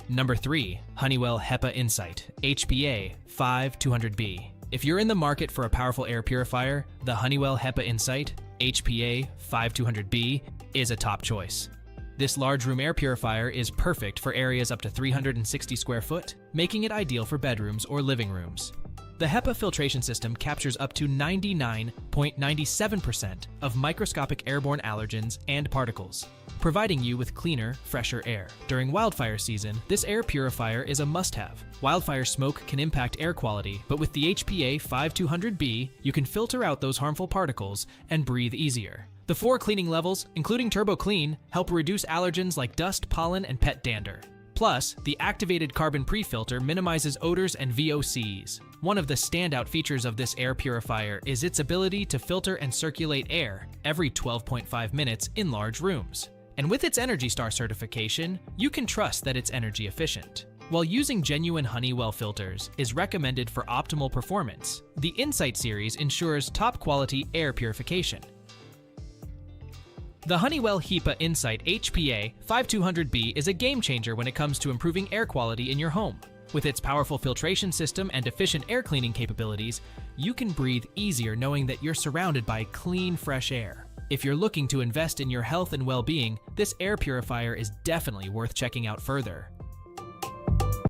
Number 3. Honeywell HEPA Insight HPA 5200B. If you're in the market for a powerful air purifier, the Honeywell HEPA Insight HPA 5200B is a top choice. This large room air purifier is perfect for areas up to 360 square foot, making it ideal for bedrooms or living rooms. The HEPA filtration system captures up to 99.97% of microscopic airborne allergens and particles, providing you with cleaner, fresher air. During wildfire season, this air purifier is a must-have. Wildfire smoke can impact air quality, but with the HPA 5200B, you can filter out those harmful particles and breathe easier. The 4 cleaning levels, including Turbo Clean, help reduce allergens like dust, pollen, and pet dander. Plus, the activated carbon pre-filter minimizes odors and VOCs. One of the standout features of this air purifier is its ability to filter and circulate air every 12.5 minutes in large rooms. And with its Energy Star certification, you can trust that it's energy efficient. While using genuine Honeywell filters is recommended for optimal performance, the Insight series ensures top-quality air purification. The Honeywell HEPA Insight HPA 5200B is a game-changer when it comes to improving air quality in your home. With its powerful filtration system and efficient air cleaning capabilities, you can breathe easier knowing that you're surrounded by clean, fresh air. If you're looking to invest in your health and well-being, this air purifier is definitely worth checking out further.